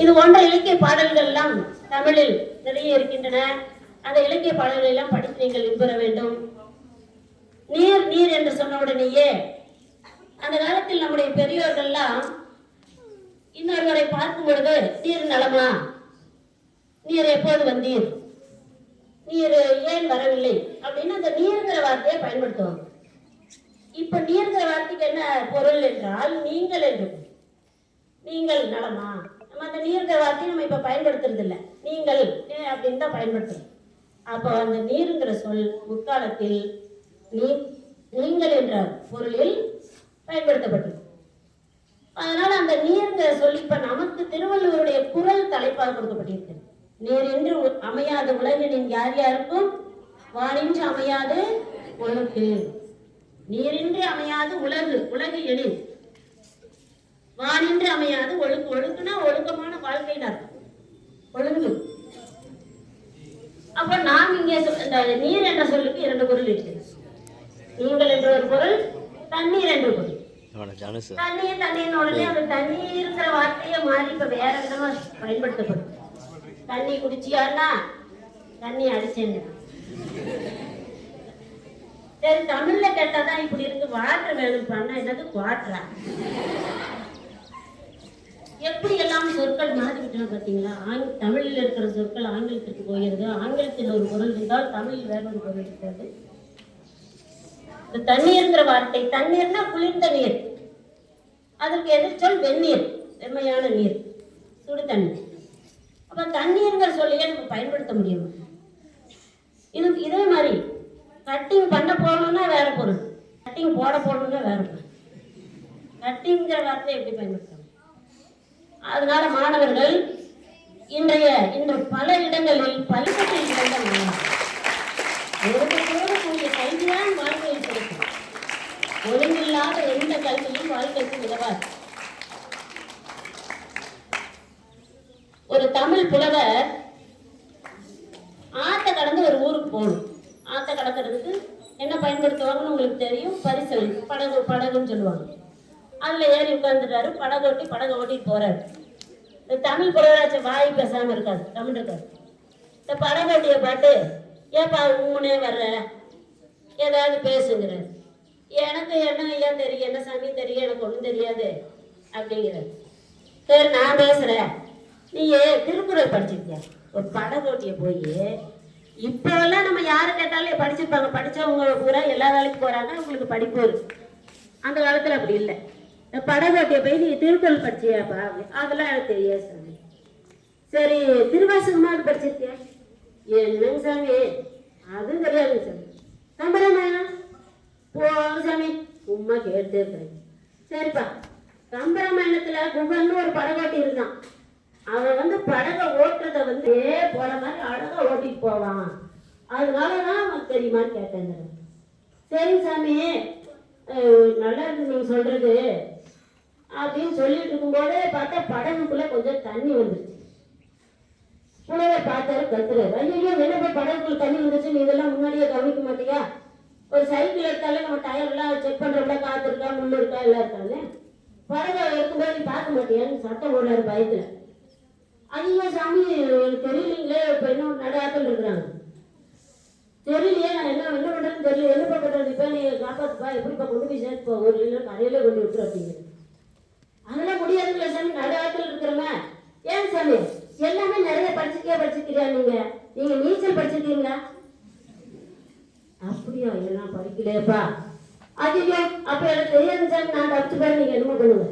இது போன்ற இலக்கிய பாடல்கள் எல்லாம் தமிழில் நிறைய இருக்கின்றன. அந்த இலக்கிய பாடல்களை எல்லாம் படித்து நீங்கள் இன்பெற வேண்டும். நீர் நீர் என்று சொன்ன உடனேயே அந்த காலத்தில் நம்முடைய பெரியோர்கள்லாம் இன்னொருவரை பார்க்கும் பொழுது நீர் நலமா, நீர் எப்போது வந்தீர், நீர் ஏன் வரவில்லை அப்படின்னு அந்த நீர்ங்கிற வார்த்தையை பயன்படுத்துவாங்க. இப்ப நீர்ங்கிற வார்த்தைக்கு என்ன பொருள் என்றால் நீங்கள் என்று. நீங்கள் நலமா, நம்ம அந்த நீர்ங்கிற வார்த்தையை நம்ம இப்ப பயன்படுத்துறது இல்லை, நீங்கள் அப்படின்னு தான் பயன்படுத்துறோம். அப்போ அந்த நீருங்கிற சொல் முற்காலத்தில் நீங்கள் என்ற பொருளில் பயன்படுத்தப்பட்டது. அதனால அந்த நீர்ங்கிற சொல் இப்ப நமக்கு திருவள்ளுவருடைய குரல் தலைப்பாக கொடுக்கப்பட்டிருக்கிறது. நீர் என்று அமையாது உலகினின் யார் யாருக்கும் வானின்று அமையாது ஒழுக்கு. நீரின்றி அமையாது உலகு, உலகு எனில் வானின்று அமையாது ஒழுக்கு. ஒழுக்குனா ஒழுக்கமான வாழ்க்கையினர் ஒழுங்கு. அப்ப நாம் இங்கே இந்த நீர் என்ற சொல்லுக்கு இரண்டு பொருள் இருக்கிறது. நீங்கள் என்ற ஒரு பொருள், தண்ணீர் என்ற பொருள். தண்ணீர் தண்ணீர் உடனே அந்த தண்ணீர்ங்கிற வார்த்தையை மாறி இப்ப வேற விதமா பயன்படுத்தப்படும். தண்ணி குடிச்சியான்னா தண்ணி அடிச்சேன்னு. சரி, தமிழ்ல கேட்டாதான் இப்படி இருக்கு. வாட்டர் வேணும் பண்ண என்னது குவாட்டரா? எப்படி எல்லாம் சொற்கள் மாறிவிட்டோம் பார்த்தீங்களா? தமிழில் இருக்கிற சொற்கள் ஆங்கிலத்திற்கு போகிறது. ஆங்கிலத்தில் ஒரு பொருள் இருந்தால் தமிழில் வேற ஒரு பொருள் இருக்கிறது. இந்த தண்ணீர்ங்கிற வார்த்தை, தண்ணீர்னா குளிர்ந்த நீர், அதற்கு எதிர்ச்சொல் வெந்நீர், வெம்மையான நீர், சுடு தண்ணீர். அப்ப தண்ணீர்ங்கிற சொல்லியே நம்ம பயன்படுத்த முடியும். இதே மாதிரி கட்டிங் பண்ண போகணும்னா வேற பொருள், கட்டிங் போட போகணும்னா வேற பொருள். கட்டிங்கிற வார்த்தை எப்படி பயன்படுத்தணும்? அதனால மாணவர்கள் இன்று பல இடங்களில் பல்வேறு இடங்கள் கூடிய கல்விதான் வாழ்க்கையில் கிடைக்கும். ஒழுங்கில்லாத எந்த கல்வியும் வாழ்க்கைக்கு உதவாது. ஒரு தமிழ் புலவர் ஆத்த கடந்து ஒரு ஊருக்கு போகணும். ஆத்த கடக்கிறதுக்கு என்ன பயன்படுத்துவாங்கன்னு உங்களுக்கு தெரியும். பரிசல், படகு, படகுன்னு சொல்லுவாங்க. அதுல ஏறி உட்கார்ந்துட்டாரு, படகு ஓட்டிட்டு போறாரு. இந்த தமிழ் புலவராச்ச வாய் பேசாம இருக்காது, தமிழ் இருக்காது. இந்த படகு ஓட்டிய பாட்டு, ஏப்பா உம்முனே வர்ற, ஏதாவது பேசுங்கிறார். எனக்கு என்ன ஐயா தெரியும், என்ன சாமி தெரியும், எனக்கு ஒன்றும் தெரியாது அப்படிங்கிறார். சரி, நான் பேசுறேன், நீ திருக்குறள் படிச்சிருக்கியா? ஒரு படகோட்டிய போய் இப்பெல்லாம் நம்ம யாரு கேட்டாலும் படிச்சிருப்பாங்க, படிச்சவங்க பூரா எல்லா வேலைக்கு போறாங்க, உங்களுக்கு படிப்பு இருக்கு. அந்த காலத்துல அப்படி இல்லை. படகோட்டிய போய் நீ திருக்குறள் படிச்சியாப்பா? அதெல்லாம் எனக்கு தெரியாது சாமி. சரி, திருவாசகமாவது படிச்சிருக்கியா? என்னங்க சாமி, அதுவும் தெரியாதுங்க சாமி. கம்பராமாயணம் போங்க சாமி, சும்மா கேட்டு இருக்கிறேன். சரிப்பா, கம்பராமாயணத்துல குகன்னு ஒரு படகோட்டி இருந்தான். அவன் படகை ஓட்டுறத போற மாதிரி அழகா ஓட்டிட்டு போவான். அதனாலதான் அவன் தெரியுமான்னு கேட்டேன். சரி சாமி, நல்லா இருக்கு நீங்க சொல்றது அப்படின்னு சொல்லிட்டு இருக்கும் போதே பார்த்தா படகுக்குள்ள கொஞ்சம் தண்ணி வந்துருச்சு. புலவர் பார்த்தாரு, கத்துறாரு, ஐயோ என்ன படகுக்குள்ள தண்ணி வந்துச்சு, நீ இதெல்லாம் முன்னாடியே கவனிக்க மாட்டியா? ஒரு சைக்கிள் எடுத்தாலே நம்ம டயர் எல்லாம் செக் பண்றோம்ல, காத்து இருக்கா, முள்ளு இருக்கா, எல்லாம் இருக்காங்க. படகை எடுக்கும்போது நீ பார்க்க மாட்டியான்னு சத்தம் போடுறாரு பயத்துல. ஐயோ சாமி, எனக்கு தெரியலீங்களே, இப்ப என்ன நடாக்கள் இருக்கிறாங்க, தெரியலையே, நான் என்ன பண்றேன்னு தெரியல, என்ன பண்றது, இப்ப நீ காப்பாத்துப்பா, எப்படிப்பா கொண்டு போய் சேர்த்துப்பா, ஒரு இல்லை கரையில கொண்டு விட்டுரு அப்படிங்கிற. அதெல்லாம் முடியாதுங்களா சாமி, நடாக்கள் இருக்கிறவங்க. ஏன் சாமி, எல்லாமே நிறைய படிச்சிருக்கியா நீங்க நீச்சல் படிச்சிருக்கீங்களா? அப்படியா, எல்லாம் படிக்கலையப்பா. ஐயோ, அப்ப எனக்கு தெரியாது சாமி, நான் தப்பிச்சு பேர், நீங்க என்னமோ பண்ணுங்க.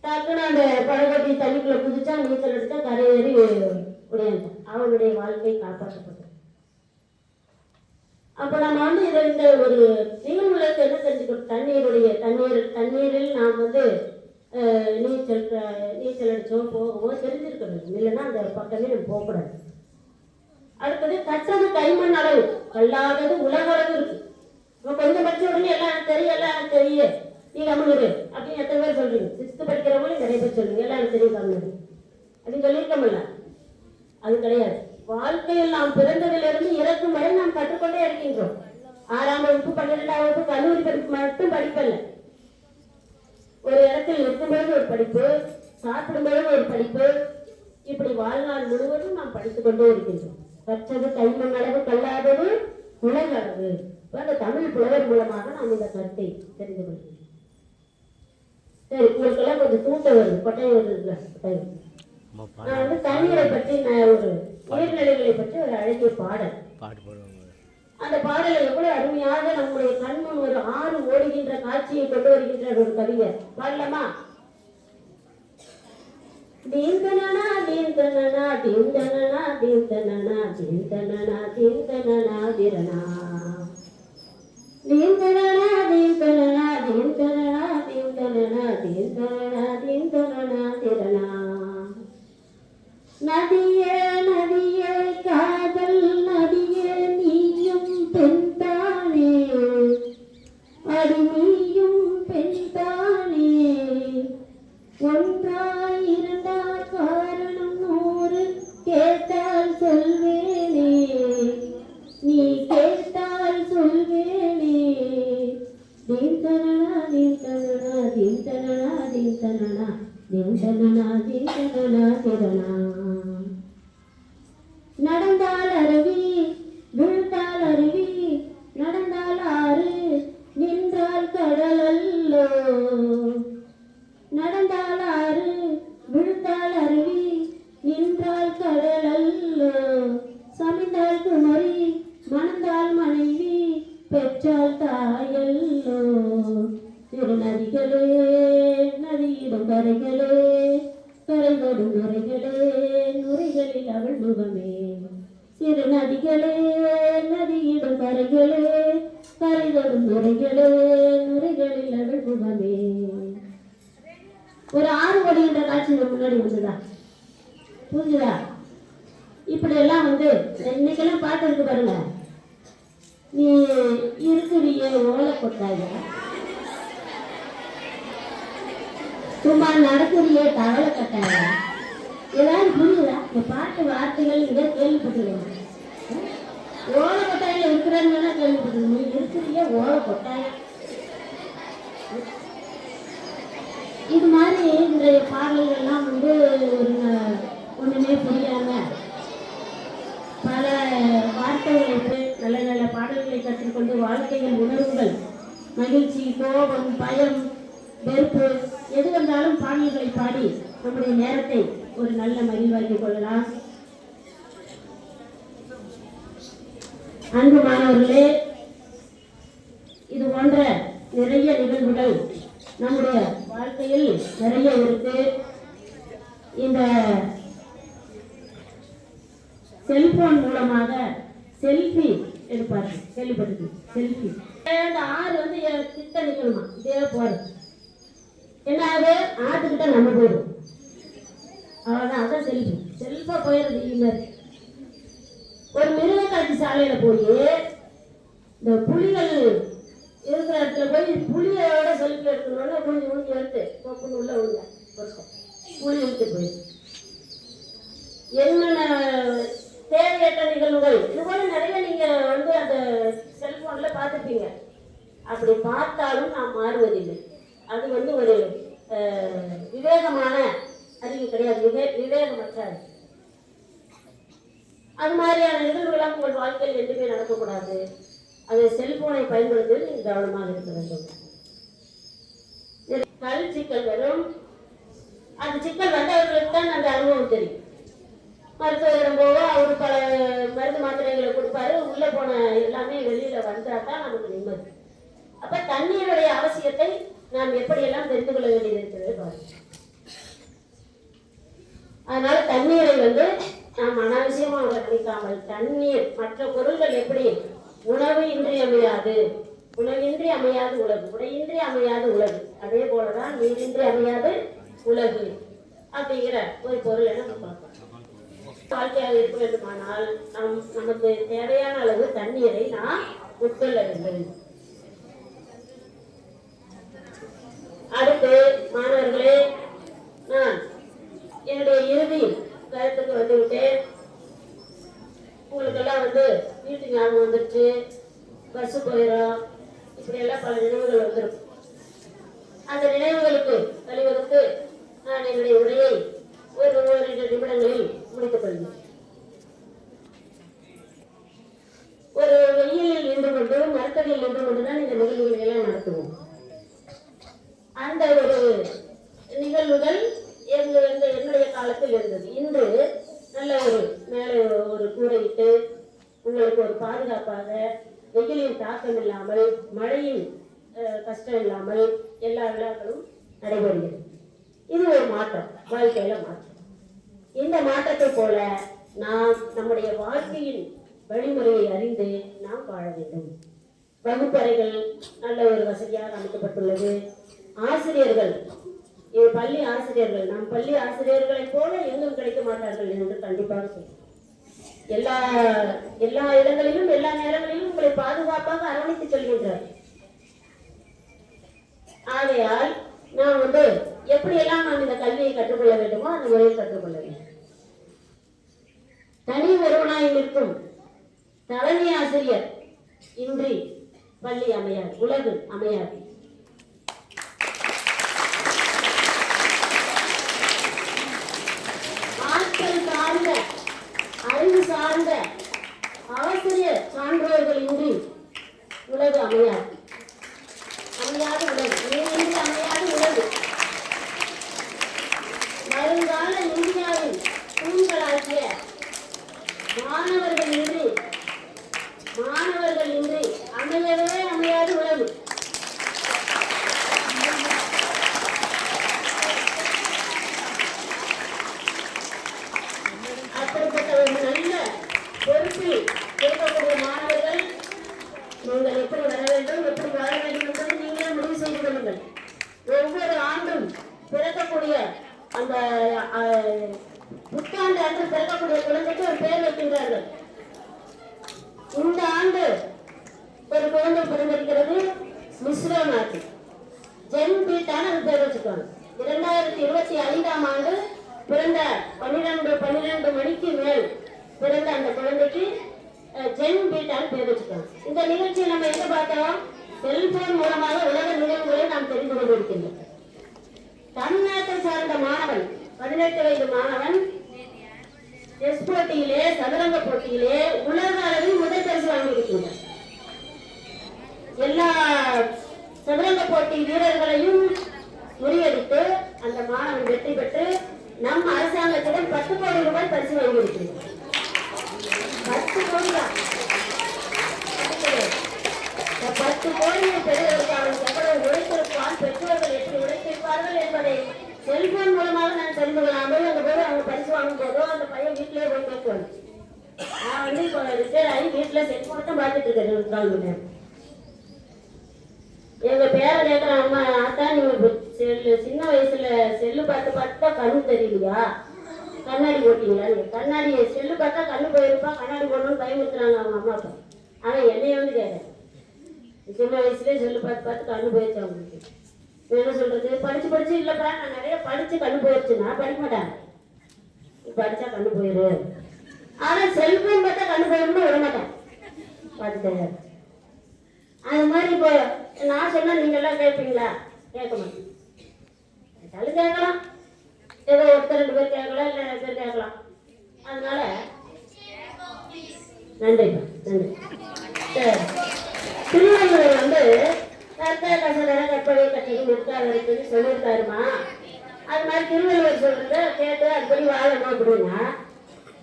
டக்குன்னு அந்த படகோட்டி தண்ணிக்குள்ள குதிச்சா, நீச்சல் எடுத்தா, கரையேறி உடையாந்தான். அவனுடைய வாழ்க்கை காப்பாற்றப்பட்டது. அப்ப நம்ம இந்த ஒரு நிகழ்வுல என்ன தெரிஞ்சுக்கணும்? தண்ணீரில் நாம் நீச்சல் அடிச்சோம், போகவோ தெரிஞ்சிருக்கணும். இல்லைன்னா அந்த பக்கமே நம்ம போகக்கூடாது. அடுத்தது, கற்றது கைமண் அளவு, கல்லாதது உலக அளவு இருக்கு. நம்ம கொஞ்சம் படிச்ச உடனே எல்லாம் தெரியும் நீ கம்முனு அப்படின்னு எத்தனை பேர் சொல்றீங்க? 6th படிக்கிறவங்களும் நிறைய பேர் சொல்றீங்க, எல்லாம் தெரியும் கம்முனு அப்படின்னு சொல்லியிருக்கோம்ல. அது கிடையாது. வாழ்க்கையில் நாம் பிறந்ததிலிருந்து இறக்கும் வரை நாம் கற்றுக்கொண்டே இருக்கின்றோம். 6ஆம் வகுப்பு 12ஆம் வகுப்பு கல்லூரி படிப்பு மட்டும் படிப்பல்ல. ஒரு இடத்தில் நிற்கும் பொழுது ஒரு படிப்பு, சாப்பிடும் பொழுது ஒரு படிப்பு, வாழ்நாள் முழுவதும் நாம் படித்துக் கொண்டே இருக்கின்றோம். கற்றது கைமண் அளவு கல்லாதது உலக அளவு. அந்த தமிழ் புலவர் மூலமாக நாம் இந்த கருத்தை தெரிந்து கொள்கிறோம். சரி, உங்களுக்கெல்லாம் கொஞ்சம் தூக்க வருது, கொட்டை வருது. நான் வந்து தண்ணீரை பற்றி நான் ஒரு நீர்நிலைகளை பற்றி ஒரு அழகிய பாடல். அந்த பாடலை எவ்வளவு அருமையாக நம்முடைய கண்முன் ஒரு ஆறு ஓடுகின்ற காட்சியை கொண்டு வருகின்ற ஒரு கவிஞர். பாடலாமா? தீந்தனனா தீந்தனனா தீந்தனனா தீந்தனனா தீந்தனனா தீந்தனனா திரனா தீந்தனனா தீந்தனனா தீந்தனனா தீந்தனனா தீந்தனனா தீந்தனனா திரனா. நதியே நதியே காதல் நதியே நீயும் பெண்தானே, அடி நீயும் பெண்தானே, ஒன்றாய் இருந்தால் காரணம் 100 கேட்டால் சொல்வேனே, நீ கேட்டால் சொல்வேனே. தீந்தனனா தீந்தனனா தீந்தனனா தீந்தனனா தீந்தனனா தீந்தனனா திரனா. நடந்தால் அருவி விழுந்தால் அருவி, நடந்தால் ஆறு நின்றால் கடல் அல்லோ, நடந்தால் ஆறு விழுந்தால் அருவி நின்றால் கடல் அல்லோ, சமைந்தால் குமரி மணந்தால் மனைவி பெற்றால் தாயல்லோ. திருநதிகளே நதியிடும் கரைகளே, கரைதொடும் நுரைகளே, நுரைகளில் அவள் முகமே. சிறு நதிகளே நதியிடும் கரைகளே, கரைதொடும் நுரைகளே, நுரைகளில் அவள் முகமே. ஒரு ஆறு ஓடுகின்ற காட்சி முன்னாடி வந்துதா? புரிஞ்சுதா? இப்படி எல்லாம் வந்து இன்னைக்கெல்லாம் பாட்டு இருக்கு பாருங்க. நீ இருக்கிறிய ஓலை கொட்டாய, சும்மா நடக்கிறிய தவளை கட்டாய, ஏதாவது புரியுதா? இந்த பாட்டு வார்த்தைகள் இதை கேள்விப்பட்டுருவோம். ஓலை கொட்டாயில இருக்கிறாங்கன்னா கேள்விப்பட்டு, நீ இருக்கிறிய ஓலை கொட்டாய. இது மாதிரி இன்றைய பாடல்கள்லாம் வந்து ஒண்ணுமே புரியாம பல வார்த்தைகளை நல்ல நல்ல பாடல்களை கற்றுக்கொண்டு வாழ்க்கையில் உணர்வுகள், மகிழ்ச்சி, கோபம், பயம், வெறுப்பு எது வந்தாலும் பாடல்களை பாடி நம்முடைய நேரத்தை ஒரு நல்ல மகிழ்வாக்கிக் கொள்ளலாம். அன்பு மாணவர்களே, இது போன்ற நிறைய நிகழ்வுகள் நம்முடைய வாழ்க்கையில் நிறைய இருக்கு. இந்த செல்போன் மூலமாக செல்ஃபி எடுப்பார்கள், கேள்விப்பட்டிருக்கு. செல்ஃபி அந்த ஆறு வந்து கிட்ட நிக்கணுமா, இதே போறது என்ன ஆகுது, ஆட்டுக்கிட்ட நம்ம போயிடும், அவ்வளவுதான். அதான் செல்ஃபி. செல்ஃபா போயிடுறது. மாதிரி ஒரு மிருக காட்சி சாலையில போய் இந்த புலிகள் இருக்கிற இடத்துல போய் புளியோட செல்ஃபி எடுக்கணும்னா கொஞ்சம் ஊஞ்சி எடுத்து பொண்ணு உள்ள உள்ள புளி விட்டு போயிடும். என்னென்ன தேவையற்ற நிகழ்வுகள் இது போல நிறைய நீங்க வந்து அந்த செல்போன்ல பார்த்துப்பீங்க. அப்படி பார்த்தாலும் நாம் மாறுவதில்லை. அது வந்து ஒரு விவேகமான அறிவு கிடையாது, விவேகமற்ற அறிவு. அது மாதிரியான நிகழ்வுகளாக உங்கள் வாழ்க்கையில் எதுவுமே நடக்கக்கூடாது. அது செல்போனை பயன்படுத்துவது நீங்கள் கவனமாக இருக்க வேண்டும். கல் சிக்கல் வரும். அந்த சிக்கல் வந்தவர்களுக்கு தான் அந்த அனுபவம் தெரியும். மருத்துவரிடம் போக அவரு பல மருந்து மாத்திரைகளை கொடுப்பாரு. உள்ள போன எல்லாமே வெளியில வந்தா தான் நமக்கு நிம்மதி. அப்ப தண்ணீருடைய அவசியத்தை நாம் எப்படியெல்லாம் தெரிந்து கொள்ள வேண்டியது இருக்கிறது பாருங்க. அதனால தண்ணீரை வந்து நாம் அனாவசியமாக நினைக்காமல், தண்ணீர் மற்ற பொருள்கள் எப்படி உணவு இன்றியமையாது, உணவின்றி அமையாது உலகு, உடையின்றி அமையாது உலகு, அதே போலதான் நீரின்றி அமையாது உலகு அப்படிங்கிற ஒரு பொருளை நம்ம பார்ப்போம். வாழ்க்கையாக இருக்க வேண்டுமானால் நமக்கு தேவையான அளவு தண்ணீரை நாம் உட்கொள்ள வேண்டும். அடுத்து மாணவர்களே, நான் என்னுடைய இறுதி கருத்துக்கு வந்துவிட்டேன். உங்களுக்கெல்லாம் வந்து வீட்டு ஞாபகம் வந்துருச்சு, பஸ் போயிடும், இப்படி எல்லாம் பல நினைவுகள் வந்துடும். அந்த நினைவுகளுக்கு கழிவதற்கு நான் என்னுடைய உரையை ஒரு 2 நிமிடங்களில் முடித்துக் கொள்கிறேன். காலத்தில் இருந்தது. இன்று நல்ல ஒரு மேலே ஒரு கூரையிட்டு உங்களுக்கு ஒரு பாதுகாப்பாக வெயிலின் தாக்கம் இல்லாமல் மழையின் கஷ்டம் இல்லாமல் எல்லா விழாக்களும் நடைபெறுகிறது. இது ஒரு மாற்றம், வாழ்க்கையில மாற்றம். இந்த மாற்றத்தை போல நாம் நம்முடைய வாழ்க்கையின் வழிமுறையை அறிந்து நாம் வாழ வேண்டும். வகுப்பறைகள் நல்ல ஒரு வசதியாக அமைக்கப்பட்டுள்ளது. ஆசிரியர்கள், பள்ளி ஆசிரியர்கள், நம் பள்ளி ஆசிரியர்களை போல எங்கும் கிடைக்க மாட்டார்கள் என்று கண்டிப்பாக சொல்லுவோம். எல்லா எல்லா இடங்களிலும் எல்லா நேரங்களிலும் உங்களை பாதுகாப்பாக அரவணைத்து செல்கின்றார். ஆகையால் நாம் எப்படியெல்லாம் நாம் இந்த கல்வியை கற்றுக்கொள்ள வேண்டுமோ அந்த முறையில் கற்றுக்கொள்ள வேண்டும். தனி ஒருவனாய் நிற்கும் தலைமை ஆசிரியர் இன்றி பள்ளி அமையாது, உலகு அமையாது. ஆட்கள் சார்ந்த அறிவு சார்ந்த ஆசிரியர் சான்றோர்கள் இன்றி உலகு அமையாது. அமையாத உலகு, நீரின்றி அமையாத உலகு. வருங்கால இந்தியாவின் தூண்களாகிய மாணவர்கள் இன்றி அமையவே அமையாத உலகு. அப்படிப்பட்ட ஒரு நல்ல பொறுப்பில் இருக்கக்கூடிய மாணவர்கள் நீங்கள் எப்படி வர வேண்டும், எப்படி வாழ வேண்டும் என்பதை நீங்களே முடிவு செய்து கொள்ளுங்கள். ஒவ்வொரு ஆண்டும் பிறக்கக்கூடிய அந்த புத்தாண்டு அன்று பிறக்கக்கூடிய குழந்தைக்கு ஒரு பெயர் வைக்கின்றார்கள். இந்த ஆண்டு ஒரு குழந்தை பிறந்திருக்கிறது, மிஸ்ரோ நாட்டு ஜென் பீட்டான பேர் வச்சுக்கோங்க. 2025ஆம் ஆண்டு பிறந்த 12 மணிக்கு மேல் பிறந்த அந்த குழந்தைக்கு ஜென் பீட்டான் பேர் வச்சுக்கோங்க. இந்த நிகழ்ச்சியை நம்ம எங்க பார்த்தோம்? செல்போன் மூலமாக உலக நிகழ்வுகளை நாம் தெரிந்து கொண்டிருக்கின்றோம். தமிழ்நாட்டை சார்ந்த மாணவன், 18 வயது மாணவன் செஸ் போட்டியிலே, சதுரங்க போட்டியிலே உலக அளவில் முதல் பரிசு வாங்கியிருக்கின்றார். எல்லா சதுரங்க போட்டி வீரர்களையும் முறியடித்து அந்த மாணவன் வெற்றி பெற்று நம் அரசாங்கத்திடம் 10 கோடி ரூபாய் பரிசு வாங்கியிருக்கிறார். 10 கோடி தான். 10 கோடியை பெறுவதற்கு அவன் எவ்வளவு உழைத்திருப்பான், பெற்றோர்கள் எப்படி உழைத்திருப்பார்கள் என்பதை செல்போன் மூலமாக நான் தெரிந்து கொள்ளாமல் அந்த போது அவங்க பரிசு வாங்கும் போதோ அந்த பையன் வீட்டிலேயே போய் கேட்குவாங்க. நான் இப்போ ரிட்டையர் ஆகி வீட்டில் செல்போனை தான் பார்த்துட்டு இருக்கேன். எங்க பேரை கேட்கறான், அம்மா ஆத்தா நீங்க சின்ன வயசுல செல்லு பார்த்தா கண்ணு தெரியலையா, கண்ணாடி போட்டீங்களா? கண்ணாடி செல்லு பார்த்தா கண்ணு போயிருப்பா, கண்ணாடி போடணும்னு பயமுறுத்துறாங்க அவங்க அம்மா அப்பா. ஆனா என்னைய கேட்கறேன், சின்ன வயசுலேயே செல்லு பார்த்து கண்ணு போயிடுச்சு அவங்களுக்கு. என்ன சொல்றது? படிச்சு இல்லப்பா நான் நிறைய படிச்சு கண்ணு போயிடுச்சுன்னா படிக்க மாட்டாங்க. படிச்சா கண்ணு போயிரு, ஆனா செல்போன் பார்த்தா கண்ணு போயிடும்னு விட மாட்டேன். பார்த்து தெரியாது. அது மாதிரி இப்போ நான் சொன்னா நீங்க எல்லாம் கேட்பீங்களா? கேட்க மாட்டேன். கேட்கலாம், ஏதோ ஒருத்தர் 2 பேர் கேட்கலாம், இல்லை 2 பேர் கேட்கலாம். அதனால நன்றிப்பா, நன்றி. திருவள்ளுவர் கற்பனை கட்சிக்கு நிற்காதுன்னு சொல்லியிருக்காருமா. அது மாதிரி திருவள்ளுவர் சொல்றத கேட்டு அதுபடி வாழணும் அப்படின்னா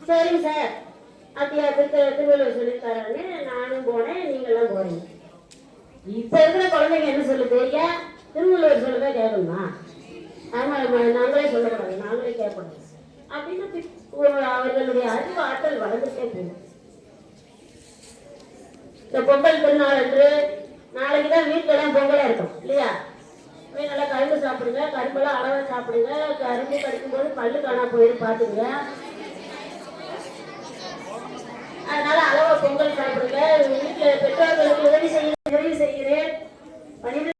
சரிங்க சார் அத்தியாயத்துக்கு திருவள்ளுவர் சொல்லியிருக்காருன்னு நானும் போனேன், நீங்கெல்லாம் போறீங்க. இப்ப இருக்கிற குழந்தைங்க என்ன சொல்லுது? ஏன் திருவள்ளுவர் சொல்லவே கேட்கணுமா? நாங்களே சொல்லக்கூடாது, நாங்களே கேட்கக்கூடாது அப்படின்னு அவர்களுடைய அறிவு ஆற்றல் வளர்ந்துட்டே போகும். இந்த பொங்கல் திருநாள் அன்று நாளைக்குதான் வீட்டுல எல்லாம் பொங்கலா இருக்கும் இல்லையா? நல்லா கரும்பு சாப்பிடுங்க, கரும்பெல்லாம் அளவா சாப்பிடுங்க. கரும்பு கடிக்கும் போது பல்லு காணா போயிடும் பாத்துங்க. அதனால அளவா பொங்கல் சாப்பிடுங்க. வீட்டுல பெற்றோர்களுக்கு உதவி செய்கிறேன். 12